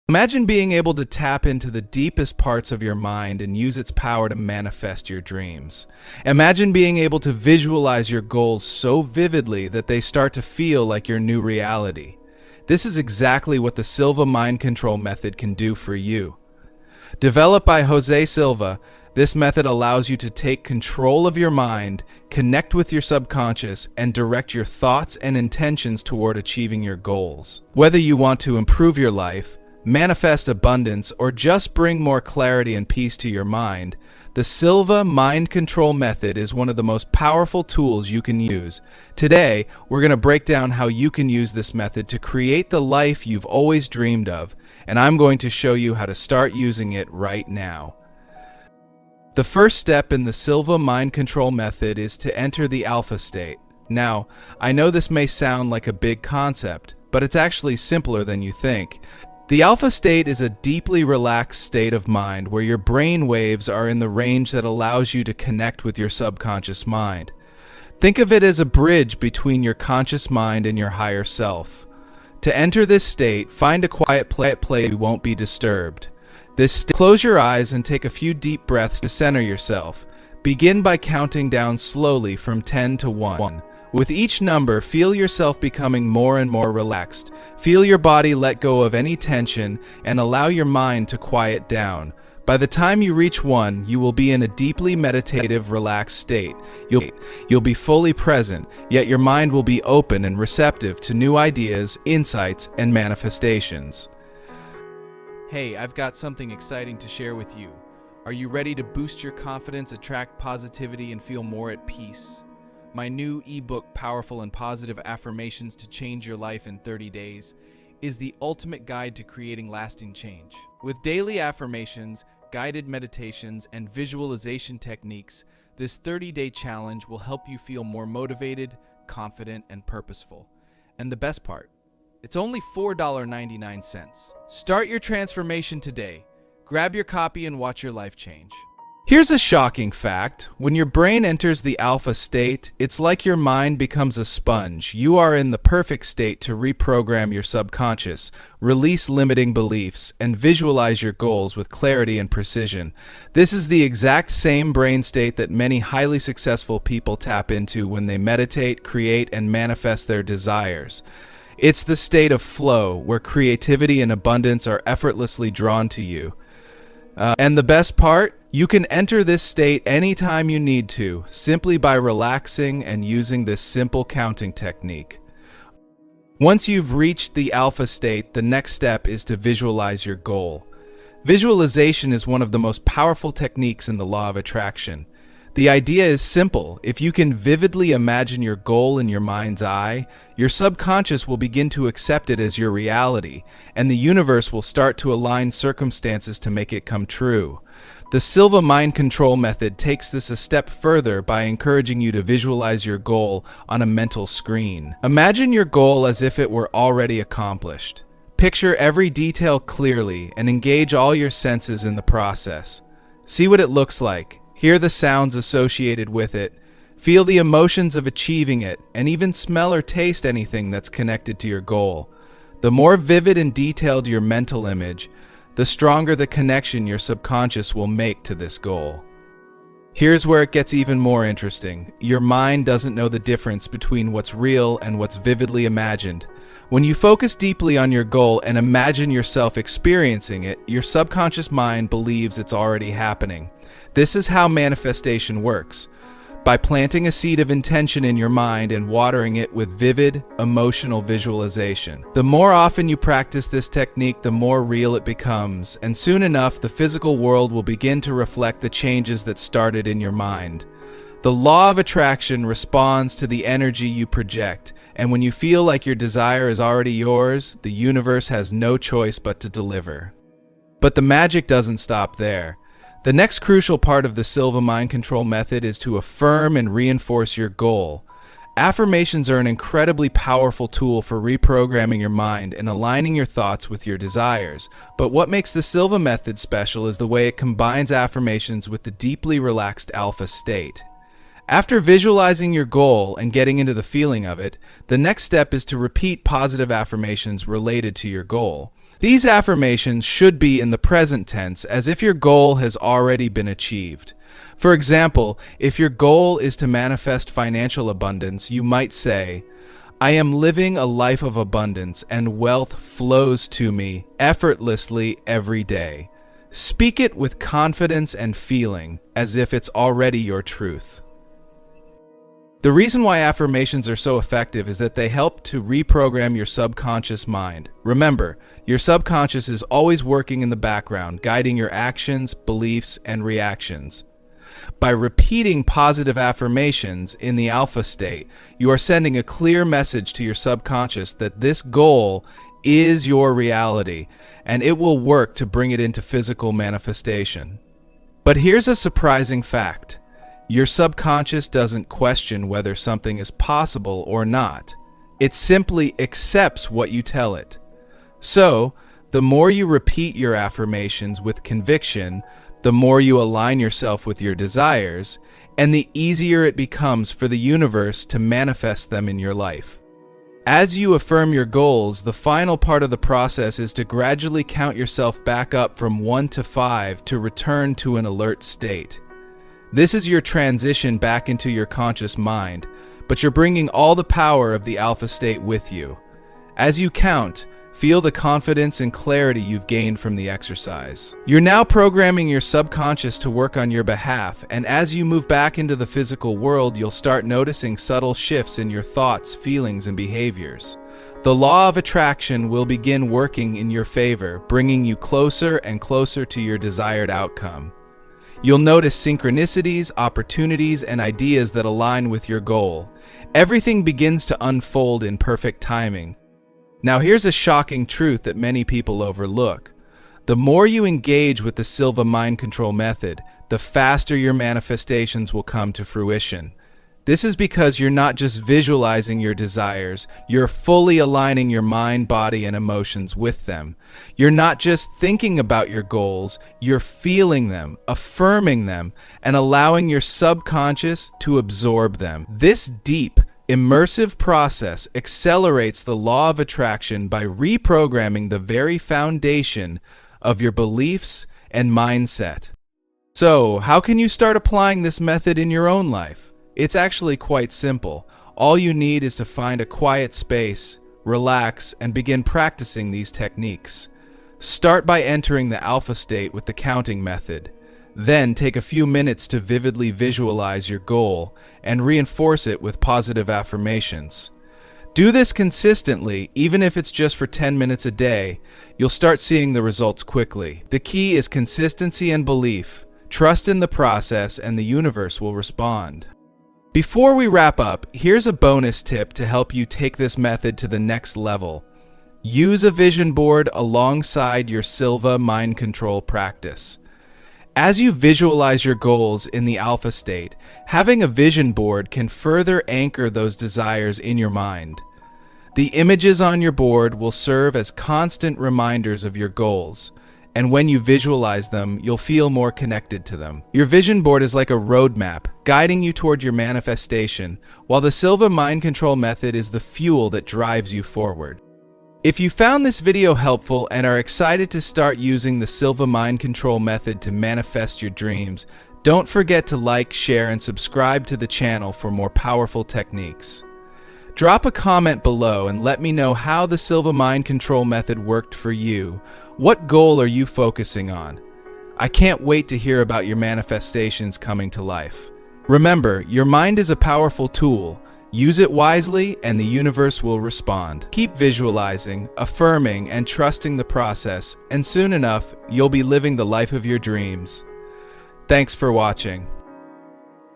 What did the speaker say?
Imagine being able to tap into the deepest parts of your mind and use its power to manifest your dreams. Imagine being able to visualize your goals so vividly that they start to feel like your new reality. This is exactly what the Silva Mind Control Method can do for you. Developed by José Silva, this method allows you to take control of your mind, connect with your subconscious, and direct your thoughts and intentions toward achieving your goals. Whether you want to improve your life, manifest abundance, or just bring more clarity and peace to your mind, the Silva Mind Control Method is one of the most powerful tools you can use. Today, we're going to break down how you can use this method to create the life you've always dreamed of, and I'm going to show you how to start using it right now. The first step in the Silva Mind Control Method is to enter the alpha state. Now, I know this may sound like a big concept, but it's actually simpler than you think. The alpha state is a deeply relaxed state of mind where your brain waves are in the range that allows you to connect with your subconscious mind. Think of it as a bridge between your conscious mind and your higher self. To enter this state, find a quiet place where you won't be disturbed. Close your eyes and take a few deep breaths to center yourself. Begin by counting down slowly from 10 to 1. With each number, feel yourself becoming more and more relaxed. Feel your body let go of any tension and allow your mind to quiet down. By the time you reach 1, you will be in a deeply meditative, relaxed state. You'll be fully present, yet your mind will be open and receptive to new ideas, insights, and manifestations. Hey, I've got something exciting to share with you. Are you ready to boost your confidence, attract positivity, and feel more at peace? My new ebook, Powerful and Positive Affirmations to Change Your Life in 30 Days, is the ultimate guide to creating lasting change. With daily affirmations, guided meditations, and visualization techniques, this 30-day challenge will help you feel more motivated, confident, and purposeful. And the best part, it's only $4.99. Start your transformation today. Grab your copy and watch your life change. Here's a shocking fact. When your brain enters the alpha state, it's like your mind becomes a sponge. You are in the perfect state to reprogram your subconscious, release limiting beliefs, and visualize your goals with clarity and precision. This is the exact same brain state that many highly successful people tap into when they meditate, create, and manifest their desires. It's the state of flow, where creativity and abundance are effortlessly drawn to you. And the best part? You can enter this state anytime you need to, simply by relaxing and using this simple counting technique. Once you've reached the alpha state, the next step is to visualize your goal. Visualization is one of the most powerful techniques in the law of attraction. The idea is simple. If you can vividly imagine your goal in your mind's eye, your subconscious will begin to accept it as your reality, and the universe will start to align circumstances to make it come true. The Silva Mind Control Method takes this a step further by encouraging you to visualize your goal on a mental screen. Imagine your goal as if it were already accomplished. Picture every detail clearly and engage all your senses in the process. See what it looks like. Hear the sounds associated with it, feel the emotions of achieving it, and even smell or taste anything that's connected to your goal. The more vivid and detailed your mental image, the stronger the connection your subconscious will make to this goal. Here's where it gets even more interesting. Your mind doesn't know the difference between what's real and what's vividly imagined. When you focus deeply on your goal and imagine yourself experiencing it, your subconscious mind believes it's already happening. This is how manifestation works. By planting a seed of intention in your mind and watering it with vivid, emotional visualization. The more often you practice this technique, the more real it becomes, and soon enough, the physical world will begin to reflect the changes that started in your mind. The law of attraction responds to the energy you project, and when you feel like your desire is already yours, the universe has no choice but to deliver. But the magic doesn't stop there. The next crucial part of the Silva Mind Control Method is to affirm and reinforce your goal. Affirmations are an incredibly powerful tool for reprogramming your mind and aligning your thoughts with your desires. But what makes the Silva Method special is the way it combines affirmations with the deeply relaxed alpha state. After visualizing your goal and getting into the feeling of it, the next step is to repeat positive affirmations related to your goal. These affirmations should be in the present tense, as if your goal has already been achieved. For example, if your goal is to manifest financial abundance, you might say, "I am living a life of abundance and wealth flows to me effortlessly every day." Speak it with confidence and feeling, as if it's already your truth. The reason why affirmations are so effective is that they help to reprogram your subconscious mind. Remember, your subconscious is always working in the background, guiding your actions, beliefs, and reactions. By repeating positive affirmations in the alpha state, you are sending a clear message to your subconscious that this goal is your reality, and it will work to bring it into physical manifestation. But here's a surprising fact. Your subconscious doesn't question whether something is possible or not. It simply accepts what you tell it. So, the more you repeat your affirmations with conviction, the more you align yourself with your desires, and the easier it becomes for the universe to manifest them in your life. As you affirm your goals, the final part of the process is to gradually count yourself back up from 1 to 5 to return to an alert state. This is your transition back into your conscious mind, but you're bringing all the power of the alpha state with you. As you count, feel the confidence and clarity you've gained from the exercise. You're now programming your subconscious to work on your behalf, and as you move back into the physical world, you'll start noticing subtle shifts in your thoughts, feelings, and behaviors. The law of attraction will begin working in your favor, bringing you closer and closer to your desired outcome. You'll notice synchronicities, opportunities, and ideas that align with your goal. Everything begins to unfold in perfect timing. Now here's a shocking truth that many people overlook. The more you engage with the Silva Mind Control Method, the faster your manifestations will come to fruition. This is because you're not just visualizing your desires, you're fully aligning your mind, body, and emotions with them. You're not just thinking about your goals, you're feeling them, affirming them, and allowing your subconscious to absorb them. This deep, immersive process accelerates the law of attraction by reprogramming the very foundation of your beliefs and mindset. So, how can you start applying this method in your own life? It's actually quite simple. All you need is to find a quiet space, relax, and begin practicing these techniques. Start by entering the alpha state with the counting method. Then take a few minutes to vividly visualize your goal and reinforce it with positive affirmations. Do this consistently, even if it's just for 10 minutes a day. You'll start seeing the results quickly. The key is consistency and belief. Trust in the process and the universe will respond. Before we wrap up, here's a bonus tip to help you take this method to the next level. Use a vision board alongside your Silva Mind Control practice. As you visualize your goals in the alpha state, having a vision board can further anchor those desires in your mind. The images on your board will serve as constant reminders of your goals, and when you visualize them, you'll feel more connected to them. Your vision board is like a roadmap, guiding you toward your manifestation, while the Silva Mind Control Method is the fuel that drives you forward. If you found this video helpful and are excited to start using the Silva Mind Control Method to manifest your dreams, don't forget to like, share, and subscribe to the channel for more powerful techniques. Drop a comment below and let me know how the Silva Mind Control Method worked for you. What goal are you focusing on? I can't wait to hear about your manifestations coming to life. Remember, your mind is a powerful tool. Use it wisely and the universe will respond. Keep visualizing, affirming, and trusting the process, and soon enough, you'll be living the life of your dreams. Thanks for watching.